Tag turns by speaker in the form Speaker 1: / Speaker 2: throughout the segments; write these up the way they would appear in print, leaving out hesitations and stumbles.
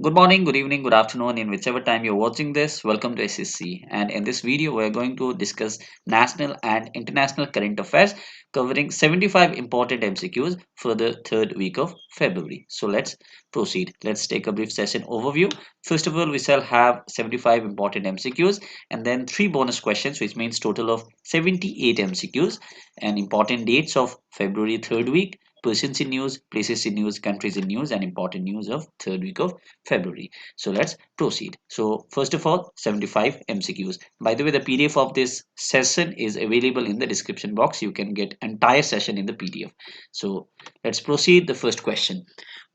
Speaker 1: Good morning, good evening, good afternoon, in whichever time you're watching this. Welcome to SSC. And in this video, we're going to discuss national and international current affairs covering 75 important MCQs for the third week of February. So let's proceed. Let's take a brief session overview. First of all, we shall have 75 important MCQs and then three bonus questions, which means total of 78 MCQs and important dates of February third week, persons in news, places in news, countries in news, and important news of third week of February. So let's proceed. So first of all, 75 MCQs. By the way, the PDF of this session is available in the description box. You can get entire session in the PDF. So let's proceed. The first question.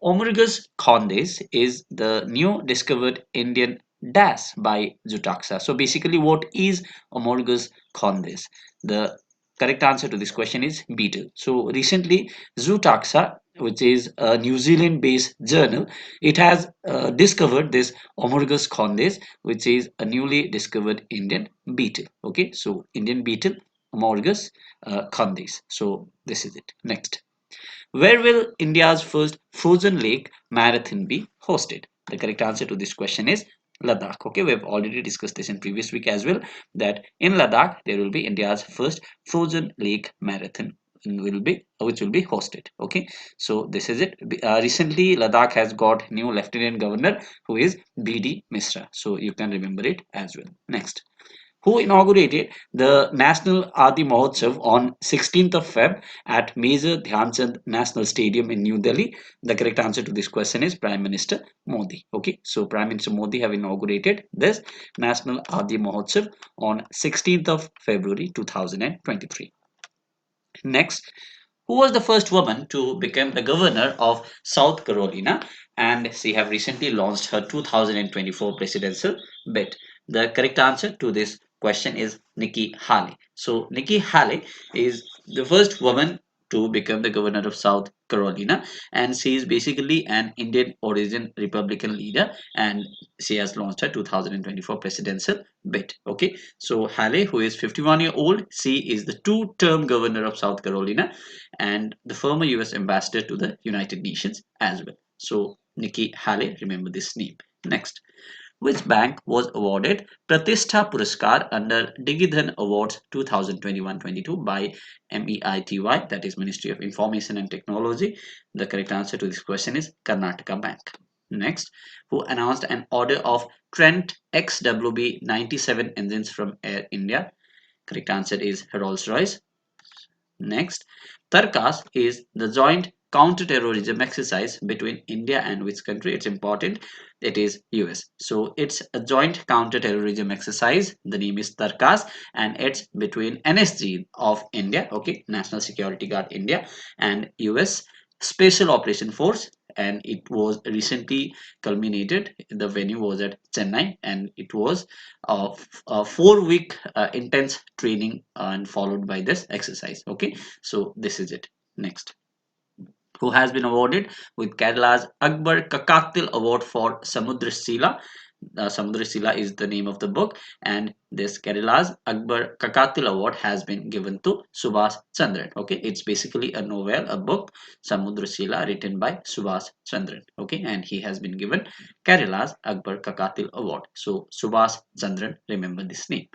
Speaker 1: Omurgus Condes is the new discovered Indian dash by Zutaxa. So basically, what is Omurgus Condes? The correct answer to this question is beetle. So recently, Zutaxa, which is a New Zealand based journal, it has discovered this Omurgus condes, which is a newly discovered Indian beetle. Okay, so Indian beetle, Omurgus condes. So this is it. Next, where will India's first frozen lake marathon be hosted? The correct answer to this question is Ladakh. Okay, we have already discussed this in previous week as well, that in Ladakh there will be India's first frozen lake marathon will be which will be hosted. Okay, so this is it. Recently Ladakh has got new lieutenant governor who is BD Misra, so you can remember it as well. Next, who inaugurated the National Adi Mahotsav on 16th of Feb at Major Dhyanchand National Stadium in New Delhi? The correct answer to this question is Prime Minister Modi. Okay, so Prime Minister Modi have inaugurated this National Adi Mahotsav on 16th of February 2023. Next, who was the first woman to become the governor of South Carolina? And she have recently launched her 2024 presidential bid. The correct answer to this question is Nikki Haley. So Nikki Haley is the first woman to become the governor of South Carolina, and she is basically an Indian origin Republican leader, and she has launched her 2024 presidential bid. Okay, so Haley, who is 51-year old, she is the two-term governor of South Carolina and the former US ambassador to the United Nations as well. So Nikki Haley, remember this name. Next, which bank was awarded Pratishtha Puraskar under Digidhan Awards 2021-22 by MEITY, that is Ministry of Information and Technology? The correct answer to this question is Karnataka Bank. Next, who announced an order of Trent XWB 97 engines from Air India? Correct answer is Rolls-Royce. Next, Tarkas is the joint counter-terrorism exercise between India and which country? It's important. It is US. So it's a joint counter-terrorism exercise. The name is Tarkas and it's between NSG of India, okay, National Security Guard India, and US Special Operation Force, and it was recently culminated. The venue was at Chennai, and it was a 4 week intense training and followed by this exercise. Okay, so this is it. Next, who has been awarded with Kerala's Akbar Kakaktil Award for Samudra Sila? Samudra Sila is the name of the book, and this Kerala's Akbar Kakatil Award has been given to Subhas Chandran. Okay, it's basically a novel, a book, Samudra Sila, written by Subhas Chandran. Okay, and he has been given Kerala's Akbar Kakatil Award. So Subhas Chandran, remember this name.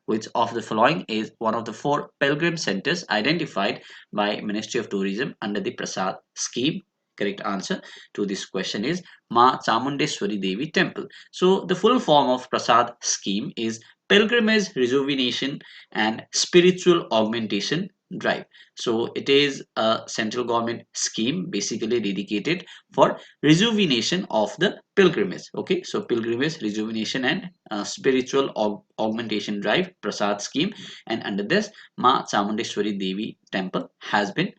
Speaker 1: Which of the following is one of the four pilgrim centers identified by Ministry of Tourism under the Prasad scheme? Correct answer to this question is Ma Chamundeshwari Devi Temple. So the full form of Prasad scheme is Pilgrimage Rejuvenation and Spiritual Augmentation Drive. So it is a central government scheme basically dedicated for rejuvenation of the pilgrimage. Okay, so pilgrimage rejuvenation and spiritual augmentation drive Prasad scheme, and under this Ma Chamundeshwari Devi Temple has been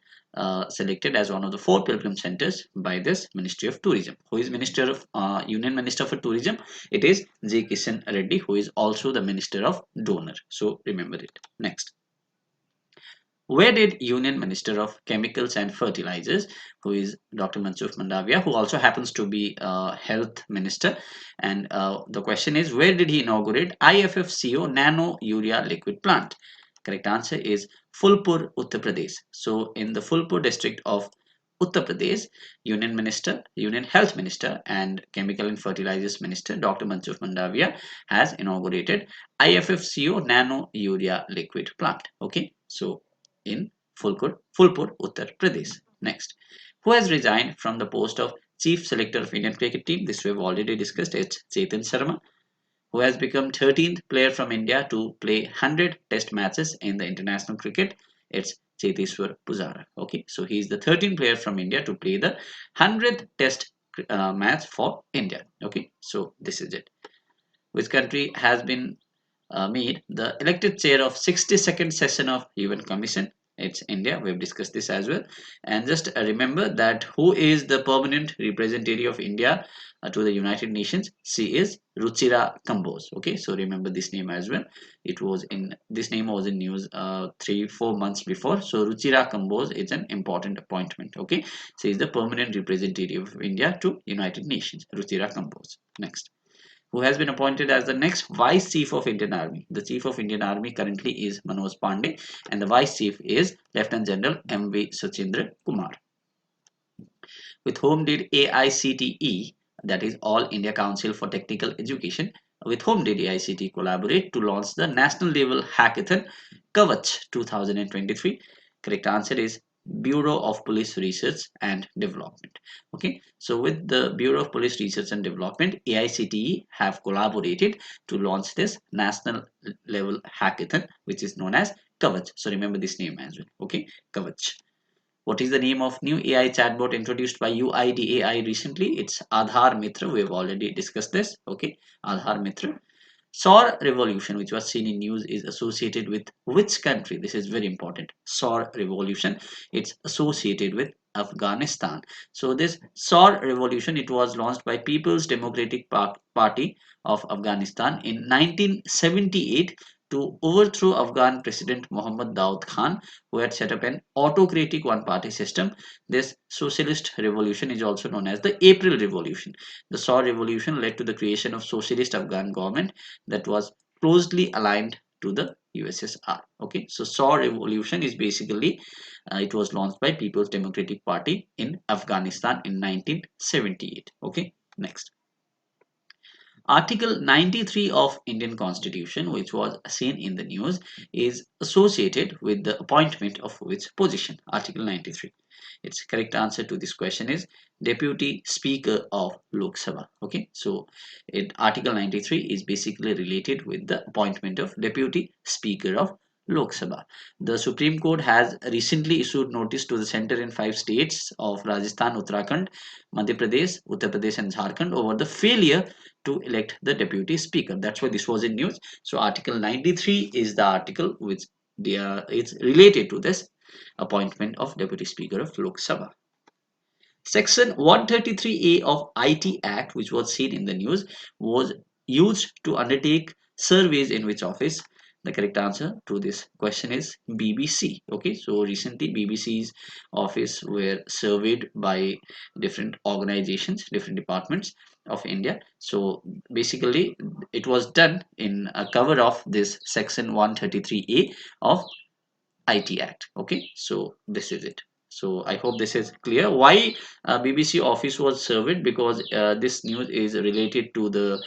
Speaker 1: selected as one of the four pilgrim centers by this Ministry of Tourism. Who is Minister of Union Minister for Tourism? It is J. Kishan Reddy, who is also the Minister of Donor. So remember it. Next, where did Union Minister of Chemicals and Fertilizers, who is Dr. Mansukh Mandavia, who also happens to be Health Minister, and the question is, where did he inaugurate IFFCO Nano Urea Liquid Plant? Correct answer is Fulpur, Uttar Pradesh. So in the Fulpur district of Uttar Pradesh, Union Health Minister, and Chemical and Fertilizers Minister Dr. Mansukh Mandaviya has inaugurated IFFCO Nano Urea Liquid Plant. Okay, so in Fulpur, Uttar Pradesh. Next, who has resigned from the post of Chief Selector of Indian Cricket Team? This we have already discussed. It's Chetan Sharma, who has become 13th player from India to play 100 test matches in the international cricket. It's Cheteshwar Pujara. Okay, so he is the 13th player from India to play the 100th test match for India. Okay, so this is it. Which country has been made the elected chair of 62nd session of UN Commission? It's India. We've discussed this as well. And just remember that who is the permanent representative of India to the United Nations? She is Ruchira Kamboj. Okay, so remember this name as well. This name was in news 3-4 months before. So Ruchira Kamboj is an important appointment. Okay, she is the permanent representative of India to United Nations. Ruchira Kamboj. Next, who has been appointed as the next Vice Chief of Indian Army. The Chief of Indian Army currently is Manoj Pandey, and the Vice Chief is Lieutenant General M.V. Sachindra Kumar. With whom did AICTE, that is All India Council for Technical Education, with whom did AICTE collaborate to launch the national level hackathon Kavach 2023? Correct answer is Bureau of Police Research and Development. Okay, so with the Bureau of Police Research and Development, AICTE have collaborated to launch this national level hackathon, which is known as Kavach. So remember this name as well. Okay, Kavach. What is the name of new AI chatbot introduced by UIDAI recently? It's Aadhaar Mitra. We have already discussed this. Okay, Aadhaar Mitra. Saur revolution, which was seen in news, is associated with which country? This is very important. Saur revolution, it's associated with Afghanistan. So this Saur revolution, it was launched by People's Democratic Party of Afghanistan in 1978 to overthrow Afghan President Mohammad Daud Khan, who had set up an autocratic one-party system. This socialist revolution is also known as the April Revolution. The Saur revolution led to the creation of socialist Afghan government that was closely aligned to the USSR. Okay, so Saur revolution is basically it was launched by People's Democratic Party in Afghanistan in 1978. Okay, next. Article 93 of Indian Constitution, which was seen in the news, is associated with the appointment of which position? Article 93. Its correct answer to this question is Deputy Speaker of Lok Sabha. Okay, so Article 93 is basically related with the appointment of Deputy Speaker of Lok Sabha. The Supreme Court has recently issued notice to the center in 5 states of Rajasthan, Uttarakhand, Madhya Pradesh, Uttar Pradesh, and Jharkhand over the failure to elect the deputy speaker. That's why this was in news. So Article 93 is the article which it's related to this appointment of deputy speaker of Lok Sabha. Section 133A of IT Act, which was seen in the news, was used to undertake surveys in which office? The correct answer to this question is BBC. Okay, so recently BBC's office were surveyed by different organizations, different departments of India. So basically it was done in a cover of this section 133A of IT Act. Okay, so this is it. So I hope this is clear. Why BBC office was surveyed? Because this news is related to the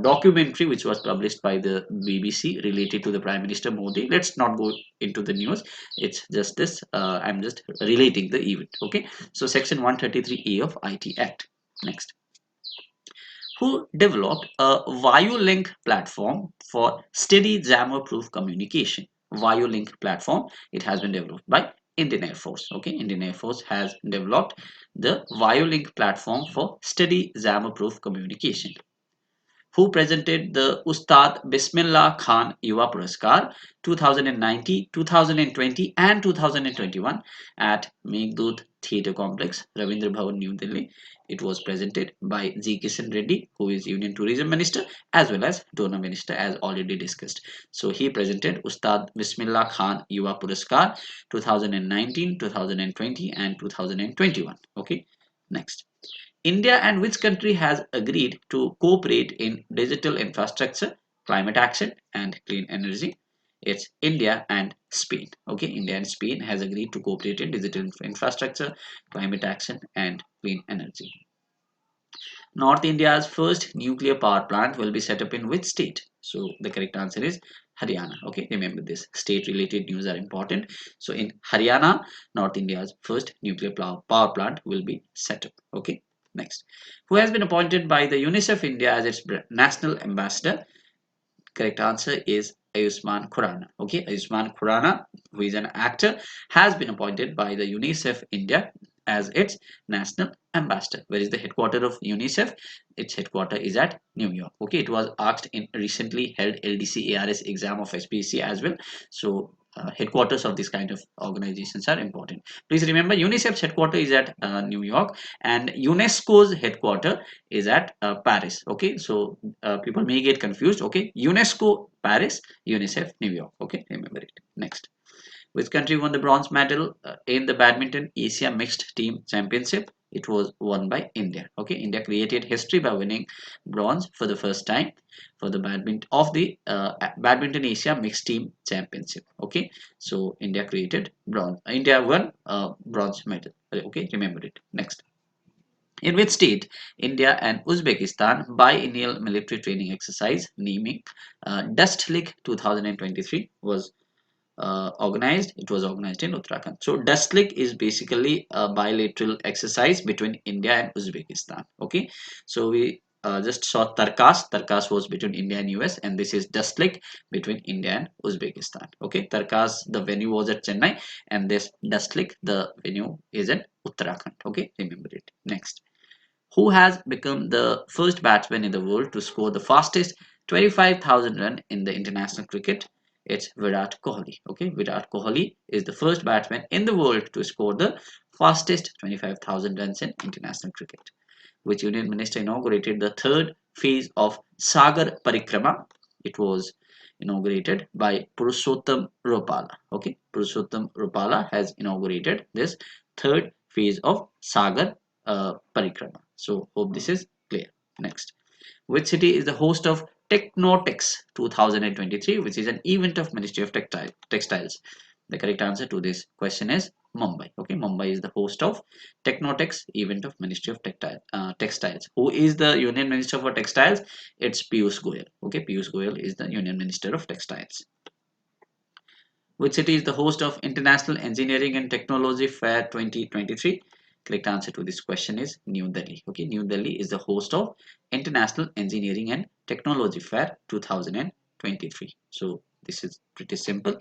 Speaker 1: documentary which was published by the BBC related to the Prime Minister Modi. Let's not go into the news. It's just this. I'm just relating the event. Okay. So Section 133A of IT Act. Next. Who developed a Violink platform for steady jammer-proof communication? Violink platform. It has been developed by Indian Air Force. Okay, Indian Air Force has developed the Violink platform for steady jammer-proof communication. Who presented the Ustad Bismillah Khan Yuva Puraskar 2019, 2020 and 2021 at Meghdoot Theatre Complex, Ravindra Bhavan, New Delhi. It was presented by G. Kishan Reddy, who is Union Tourism Minister as well as Donor Minister, as already discussed. So he presented Ustad Bismillah Khan Yuva Puraskar 2019, 2020 and 2021. Okay, next. India and which country has agreed to cooperate in digital infrastructure, climate action, and clean energy? It's India and Spain. Okay, India and Spain has agreed to cooperate in digital infrastructure, climate action, and clean energy. North India's first nuclear power plant will be set up in which state? So the correct answer is Haryana. Okay, remember this. State related news are important. So in Haryana, North India's first nuclear power plant will be set up. Okay, next. Who has been appointed by the UNICEF India as its national ambassador? Correct answer is Ayushmann Khurrana. Okay, Ayushmann Khurrana, who is an actor, has been appointed by the UNICEF India as its national ambassador. Where is the headquarters of UNICEF? Its headquarters is at New York. Okay, it was asked in recently held LDC ARS exam of SPSC as well. So headquarters of this kind of organizations are important. Please remember, UNICEF's headquarters is at New York, and UNESCO's headquarters is at Paris. Okay, so people may get confused. Okay, UNESCO Paris, UNICEF New York. Okay, remember it. Next. Which country won the bronze medal in the badminton Asia Mixed Team Championship? It was won by India. Okay, India created history by winning bronze for the first time for the badminton Asia Mixed Team Championship. Okay, so India created bronze. India won bronze medal. Okay, remember it. Next. In which state India and Uzbekistan biennial military training exercise naming Dust League 2023 was organized? It was organized in Uttarakhand. So Dustlik is basically a bilateral exercise between India and Uzbekistan. Okay, so we just saw Tarkas. Tarkas was between India and US, and this is Dustlik between India and Uzbekistan. Okay, Tarkas, the venue was at Chennai, and this Dustlik, the venue is in Uttarakhand. Okay, remember it. Next. Who has become the first batsman in the world to score the fastest 25,000 run in the international cricket? It's Virat Kohli. Okay, Virat Kohli is the first batsman in the world to score the fastest 25,000 runs in international cricket. Which union minister inaugurated the third phase of Sagar Parikrama? It was inaugurated by Purushottam Rupala. Okay, Purushottam Rupala has inaugurated this third phase of Sagar Parikrama. So hope this is clear. Next. Which city is the host of Technotex 2023, which is an event of Ministry of Textiles? The correct answer to this question is Mumbai. Okay, Mumbai is the host of Technotex event of Ministry of Textiles. Who is the Union Minister for Textiles? It's Piyush Goyal. Okay, Piyush Goyal is the Union Minister of Textiles. Which city is the host of International Engineering and Technology Fair 2023? Correct answer to this question is New Delhi. Okay, New Delhi is the host of International Engineering and Technology Fair 2023. So this is pretty simple.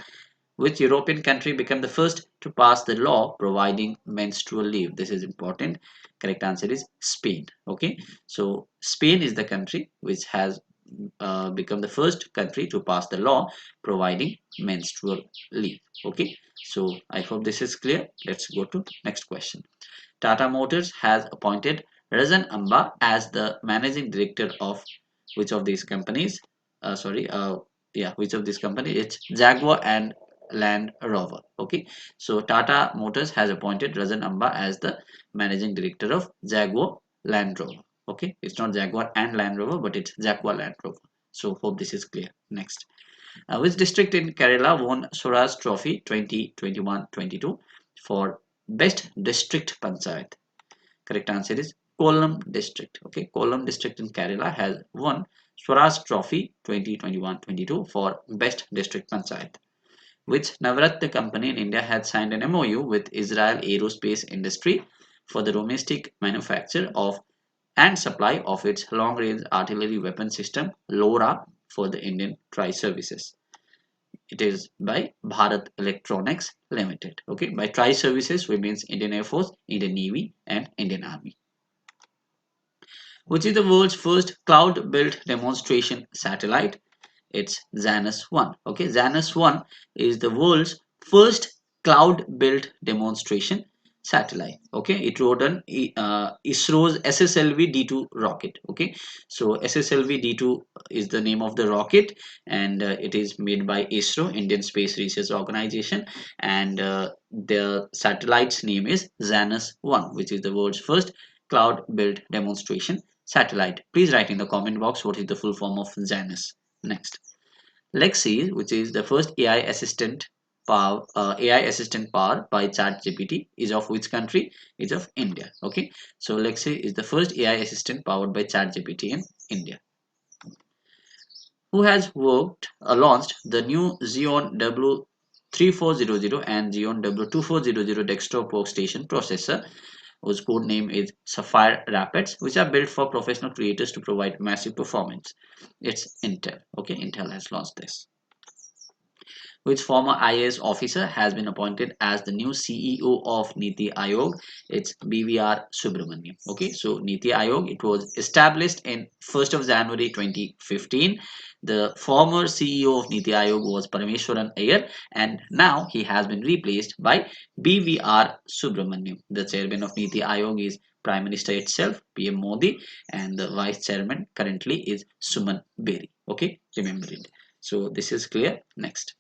Speaker 1: Which European country became the first to pass the law providing menstrual leave? This is important. Correct answer is Spain. Okay, so Spain is the country which has become the first country to pass the law providing menstrual leave. Okay, so I hope this is clear. Let's go to next question. Tata Motors has appointed Rajan Amba as the managing director of which of these companies? Which of these companies? It's Jaguar and Land Rover. Okay, so Tata Motors has appointed Rajan Amba as the managing director of Jaguar Land Rover. Okay, it's not Jaguar and Land Rover, but it's Jaguar Land Rover. So hope this is clear. Next. Which district in Kerala won Swaraj Trophy 2021-22 for Best District Panchayat? Correct answer is Kollam District. Okay, Kollam District in Kerala has won Swaraj Trophy 2021-22 for Best District Panchayat. Which Navratna company in India had signed an MOU with Israel Aerospace Industry for the domestic manufacture of and supply of its long-range artillery weapon system LORA for the Indian Tri-Services. It is by Bharat Electronics Limited. Okay, by Tri-Services we means Indian Air Force, Indian Navy and Indian Army. Which is the world's first cloud-built demonstration satellite? It's Janus 1. Okay, Janus 1 is the world's first cloud-built demonstration satellite. Okay, it rode on ISRO's SSLV D2 rocket. Okay, so SSLV D2 is the name of the rocket, and it is made by ISRO, Indian Space Research Organization, and the satellite's name is Janus 1, which is the world's first cloud-built demonstration satellite. Please write in the comment box what is the full form of Janus. Next. Lexi, which is the first AI assistant powered by ChatGPT, is of which country? Is of India. Okay, so Lexi is the first AI assistant powered by ChatGPT in India. Who has launched the new Xeon W3400 and Xeon W2400 desktop workstation processor, whose code name is Sapphire Rapids, which are built for professional creators to provide massive performance. It's Intel. Okay, Intel has launched this. Which former IAS officer has been appointed as the new CEO of Niti Aayog? It's BVR Subramaniam. Okay, so Niti Aayog, it was established in 1st of January 2015. The former CEO of Niti Aayog was Parameswaran Iyer, and now he has been replaced by BVR Subramaniam. The chairman of Niti Aayog is Prime Minister itself, PM Modi, and the vice chairman currently is Suman Beri. Okay, remember it. So this is clear. Next,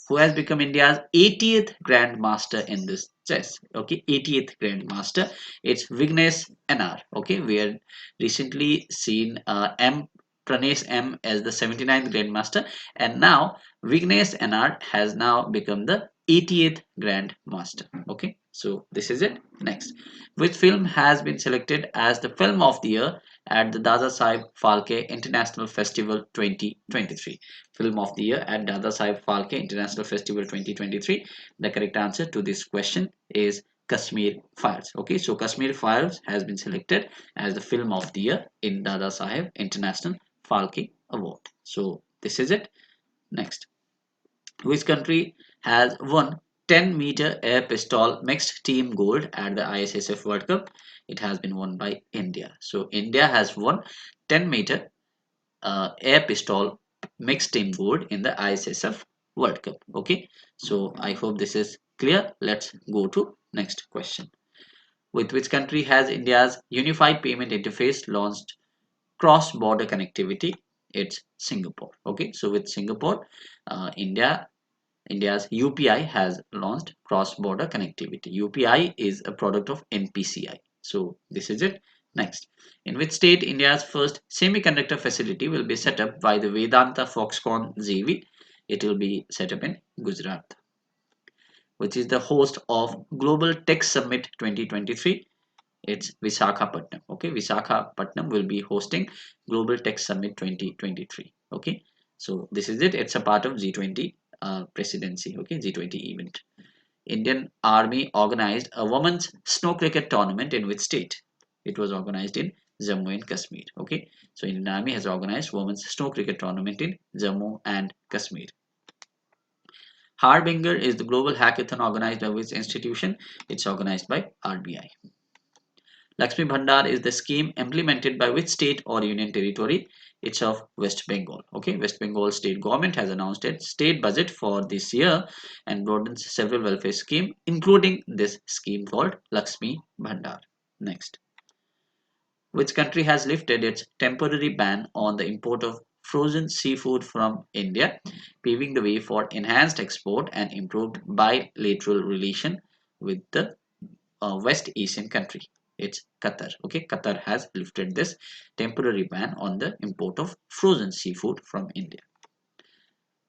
Speaker 1: who has become India's 80th Grandmaster in this chess? Okay, 80th Grandmaster. It's Vignesh NR. Okay, we had recently seen Pranesh M as the 79th Grandmaster, and now Vignesh NR has now become the 80th Grandmaster. Okay, so this is it. Next, which film has been selected as the Film of the Year at the Dada Saheb Phalke International Festival 2023? Film of the Year at Dada Saheb Phalke International Festival 2023. The correct answer to this question is Kashmir Files. Okay, so Kashmir Files has been selected as the Film of the Year in Dada Saheb International Phalke Award. So this is it. Next, which country has won 10-meter air pistol mixed team gold at the ISSF World Cup? It has been won by India. So India has won 10-meter air pistol mixed team gold in the ISSF World Cup. Okay, so I hope this is clear. Let's go to next question. With which country has India's unified payment interface launched cross-border connectivity? It's Singapore. Okay, so with Singapore, India's UPI has launched cross-border connectivity. UPI is a product of NPCI. So this is it. Next, in which state India's first semiconductor facility will be set up by the Vedanta Foxconn JV? It will be set up in Gujarat. Which is the host of Global Tech Summit 2023? It's Visakhapatnam. Okay, Visakhapatnam will be hosting Global Tech Summit 2023. Okay, so this is it. It's a part of G20 presidency. Okay, G20 event. Indian Army organized a women's snow cricket tournament in which state? It was organized in Jammu and Kashmir. Okay, so Indian Army has organized women's snow cricket tournament in Jammu and Kashmir. Harbinger is the global hackathon organized by which institution? It's organized by RBI. Lakshmi Bhandar is the scheme implemented by which state or union territory? It's of West Bengal. Okay, West Bengal state government has announced its state budget for this year and broadens several welfare schemes, including this scheme called Lakshmi Bhandar. Next, which country has lifted its temporary ban on the import of frozen seafood from India, paving the way for enhanced export and improved bilateral relation with the West Asian country? It's Qatar. Okay, Qatar has lifted this temporary ban on the import of frozen seafood from India.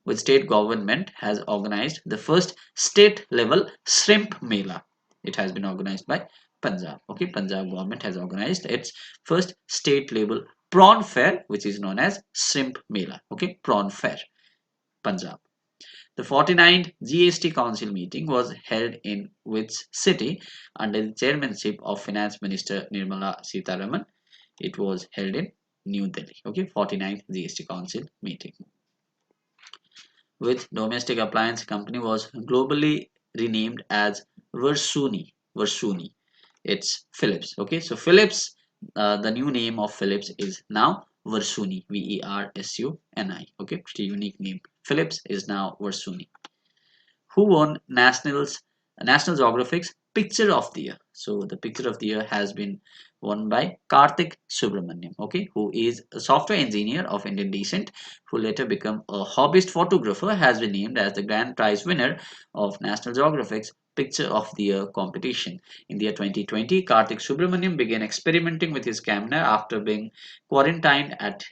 Speaker 1: Which state government has organized the first state level shrimp mela? It has been organized by Punjab. Okay, Punjab government has organized its first state level prawn fair, which is known as shrimp mela. Okay, prawn fair, Punjab. The 49th GST Council meeting was held in which city under the chairmanship of Finance Minister Nirmala Sitharaman? It was held in New Delhi. Okay, 49th GST Council meeting. Which domestic appliance company was globally renamed as Versuni? Versuni. It's Philips. Okay, so Philips, the new name of Philips is now Versuni. Versuni. Okay, pretty unique name. Philips is now Versuni. Who won National Geographic's Picture of the Year? So the Picture of the Year has been won by Karthik Subramaniam, okay, who is a software engineer of Indian descent, who later became a hobbyist photographer, has been named as the grand prize winner of National Geographic's Picture of the Year competition. In the year 2020, Karthik Subramaniam began experimenting with his camera after being quarantined at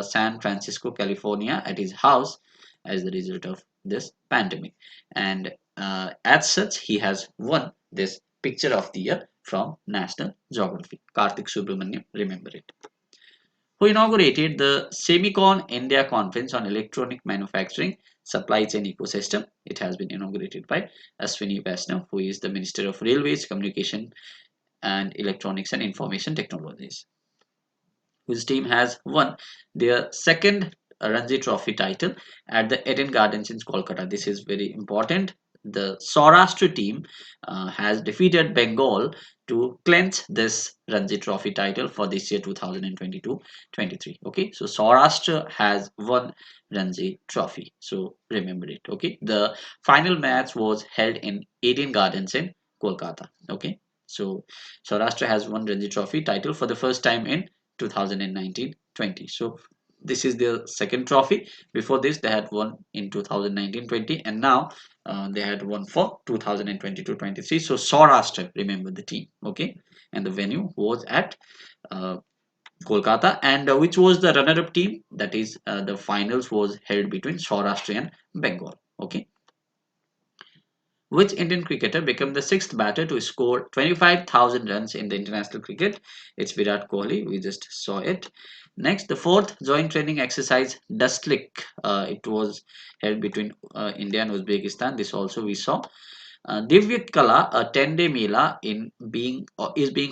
Speaker 1: San Francisco, California, at his house as the result of this pandemic. And as such, he has won this Picture of the Year from National Geography. Karthik Subramaniam, remember it. Who inaugurated the Semicon India Conference on Electronic Manufacturing Supply Chain Ecosystem. It has been inaugurated by Ashwini Vaishnaw, who is the Minister of Railways, Communication and Electronics and Information Technologies, whose team has won their second Ranji Trophy title at the Eden Gardens in Kolkata. This is very important. The Saurashtra team has defeated Bengal to clinch this Ranji Trophy title for this year 2022-23. Okay, so Saurashtra has won Ranji Trophy. So remember it. Okay, the final match was held in Eden Gardens in Kolkata. Okay, so Saurashtra has won Ranji Trophy title for the first time in 2019-20. So this is their second trophy. Before this, they had won in 2019-20, and now they had won for 2022-23. So Saurashtra, remember the team, okay? And the venue was at Kolkata, and which was the runner-up team? That is, the finals was held between Saurashtra and Bengal, okay? Which Indian cricketer became the sixth batter to score 25,000 runs in the international cricket? It's Virat Kohli. We just saw it. Next, the fourth joint training exercise, Dustlik. It was held between India and Uzbekistan. This also we saw. Divya Kala, a 10-day Mela is being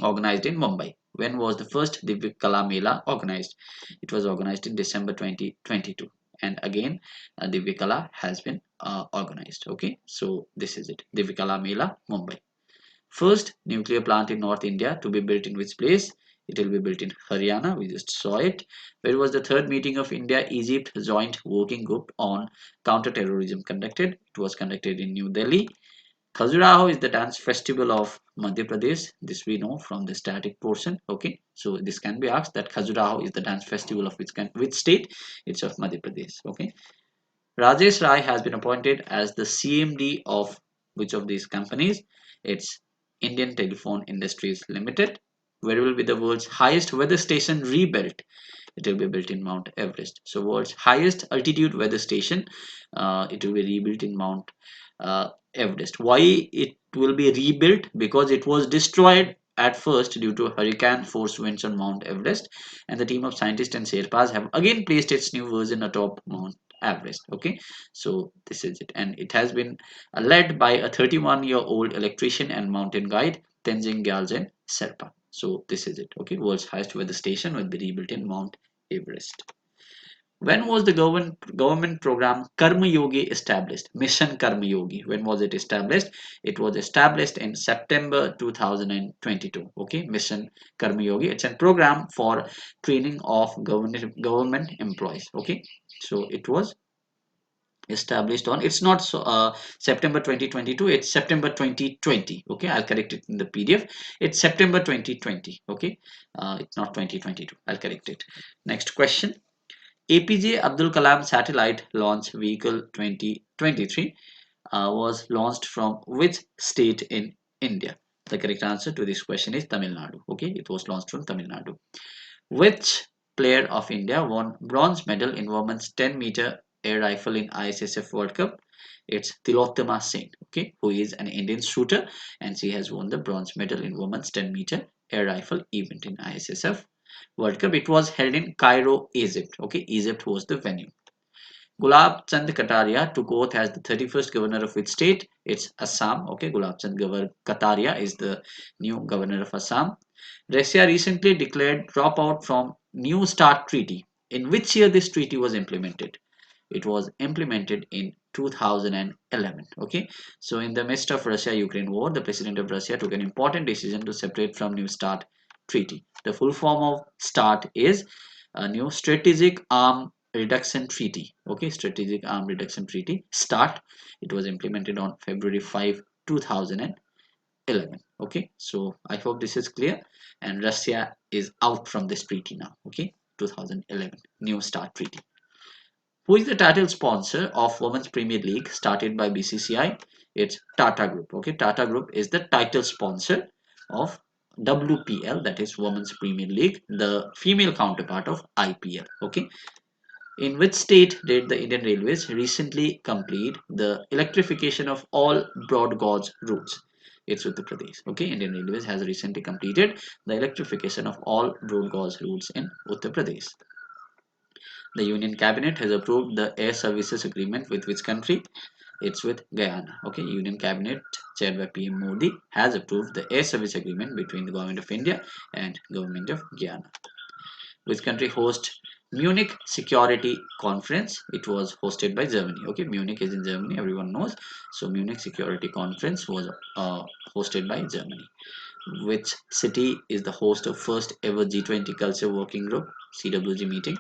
Speaker 1: organized in Mumbai. When was the first Divya Kala Mela organized? It was organized in December 2022. And again, Divya Kala has been organized. Okay, so this is it. Divya Kala Mela, Mumbai. First nuclear plant in North India to be built in which place? It will be built in Haryana. We just saw it. Where was the third meeting of India-Egypt Joint Working Group on Counter-Terrorism conducted? It was conducted in New Delhi. Khajuraho is the dance festival of Madhya Pradesh. This we know from the static portion. Okay, so this can be asked that Khajuraho is the dance festival of which state? It's of Madhya Pradesh. Okay, Rajesh Rai has been appointed as the CMD of which of these companies? It's Indian Telephone Industries Limited. Where will be the world's highest weather station rebuilt? It will be built in Mount Everest. So world's highest altitude weather station, it will be rebuilt in Mount Everest. Why it will be rebuilt? Because it was destroyed at first due to hurricane force winds on Mount Everest, and the team of scientists and Sherpas have again placed its new version atop Mount Everest. Okay, so this is it, and it has been led by a 31-year-old electrician and mountain guide, Tenzing Gyaltsen Sherpa. So this is it. Okay, world's highest weather station will be rebuilt in Mount Everest. When was the government program Karma Yogi established? Mission Karma Yogi. When was it established? It was established in September 2022. Okay, Mission Karma Yogi. It's a program for training of government employees. Okay, so it was established on, it's not September 2022, it's September 2020. Okay, I'll correct it in the PDF. It's September 2020. Okay, it's not 2022. I'll correct it. Next question. APJ Abdul Kalam Satellite Launch Vehicle 2023 was launched from which state in India? The correct answer to this question is Tamil Nadu. Okay, it was launched from Tamil Nadu. Which player of India won bronze medal in women's 10-meter air rifle in ISSF World Cup? It's Tilottama Singh, okay, who is an Indian shooter, and she has won the bronze medal in women's 10-meter air rifle event in ISSF World Cup. It was held in Cairo, Egypt. Okay, Egypt was the venue. Gulab Chand Kataria took oath as the 31st governor of which state? It's Assam. Okay, Gulab Chand Kataria is the new governor of Assam. Russia recently declared dropout from New START treaty. In which year this treaty was implemented? It was implemented in 2011. Okay, so in the midst of Russia-Ukraine war, the president of Russia took an important decision to separate from New START treaty. The full form of START is a new Strategic Arm Reduction Treaty. Okay, Strategic Arm Reduction Treaty, START. It was implemented on February 5, 2011. Okay, so I hope this is clear, and Russia is out from this treaty now. Okay, 2011 New START treaty. Who is the title sponsor of Women's Premier League started by BCCI? It's Tata Group. Okay, Tata Group is the title sponsor of WPL, that is Women's Premier League, the female counterpart of IPL. Okay, In which state did the Indian Railways recently complete the electrification of all broad gauge routes? It's Uttar Pradesh. Okay, Indian Railways has recently completed the electrification of all broad gauge routes in Uttar Pradesh. The Union Cabinet has approved the air services agreement with which country? It's with Guyana. Okay, Union Cabinet chaired by PM Modi has approved the air service agreement between the Government of India and Government of Guyana. Which country hosts Munich Security Conference? It was hosted by Germany. Okay, Munich is in Germany, everyone knows. So Munich Security Conference was hosted by Germany. Which city is the host of first ever G20 Culture Working Group (CWG) meeting?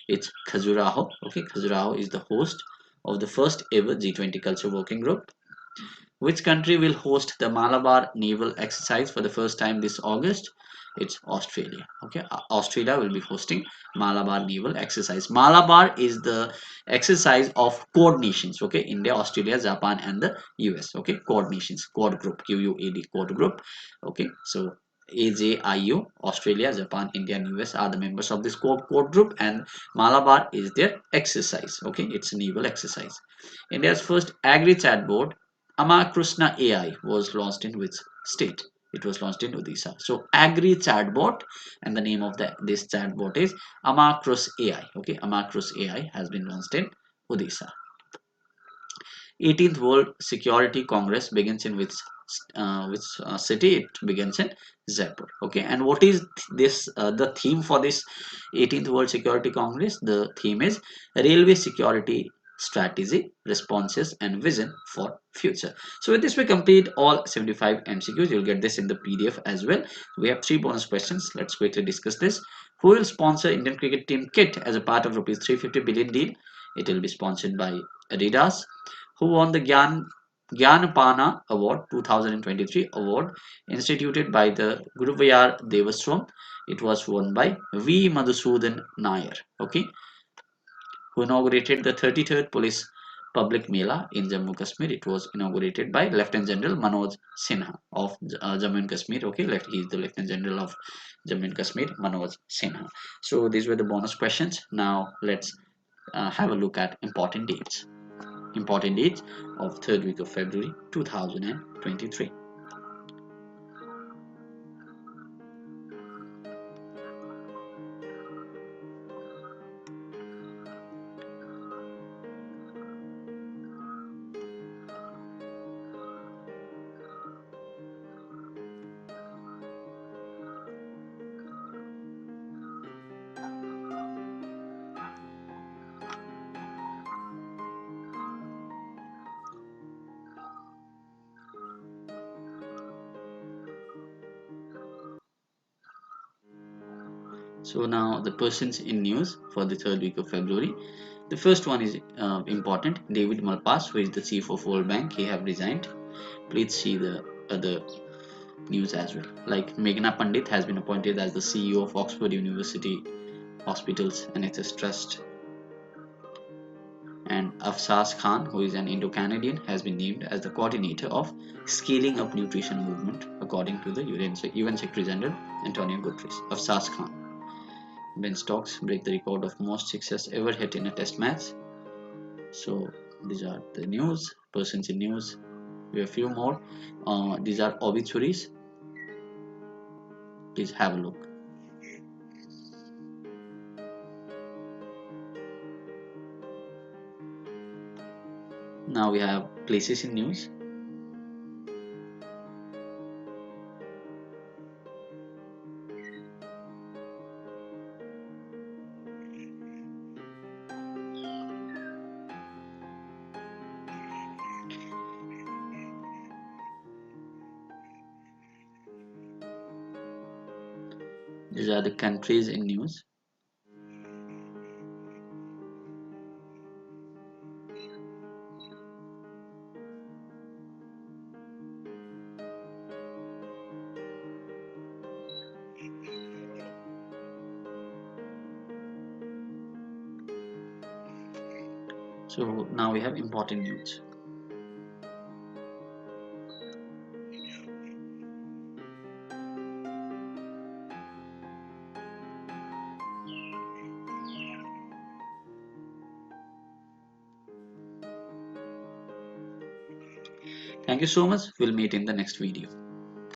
Speaker 1: It's Khajuraho. Okay, Khajuraho is the host of the first ever G20 Culture Working Group. Which country will host the Malabar naval exercise for the first time this August? It's Australia. Okay, Australia will be hosting Malabar naval exercise. Malabar is the exercise of Quad nations. Okay, India, Australia, Japan, and the US. Okay, Quad nations, Quad group, QUAD, Quad group. Okay, so AJIU, Australia, Japan, India, and US are the members of this Quad group, and Malabar is their exercise. Okay, it's a naval exercise. India's first agri chatbot Amakrishna AI was launched in which state? It was launched in Odisha. So Agri chatbot, and the name of this chatbot is Amakrus AI. Okay, Amakrus AI has been launched in Odisha. 18th World Security Congress begins in which city? It begins in Jaipur. Okay, and what is this? The theme for this 18th World Security Congress? The theme is Railway Security Strategy, Responses, and Vision for Future. So with this, we complete all 75 MCQs. You'll get this in the PDF as well. We have 3 bonus questions. Let's quickly discuss this. Who will sponsor Indian cricket team kit as a part of rupees 350 billion deal? It will be sponsored by Adidas. Who won the Gyanapana Award 2023 award instituted by the Guruvayar Devaswam? It was won by V. Madhusudan Nair. Okay, who inaugurated the 33rd Police Public Mela in Jammu Kashmir? It was inaugurated by Lieutenant General Manoj Sinha of Jammu and Kashmir. Okay, he is the Lieutenant General of Jammu and Kashmir, Manoj Sinha. So these were the bonus questions. Now let's have a look at important dates. Important dates of 3rd week of February 2023. So now the persons in news for the 3rd week of February. The first one is important. David Malpass, who is the chief of World Bank, he have resigned. Please see the other news as well. Like Meghna Pandit has been appointed as the CEO of Oxford University Hospitals NHS Trust. And Afsas Khan, who is an Indo-Canadian, has been named as the coordinator of Scaling Up Nutrition Movement, according to the UN Secretary General Antonio Guterres. Afsas Khan. Ben Stokes break the record of most sixes ever hit in a test match. So these are the news, persons in news. We have a few more. These are obituaries. Please have a look. Now we have places in news. These are the countries in news. So now we have important news. Thank you so much. We'll meet in the next video.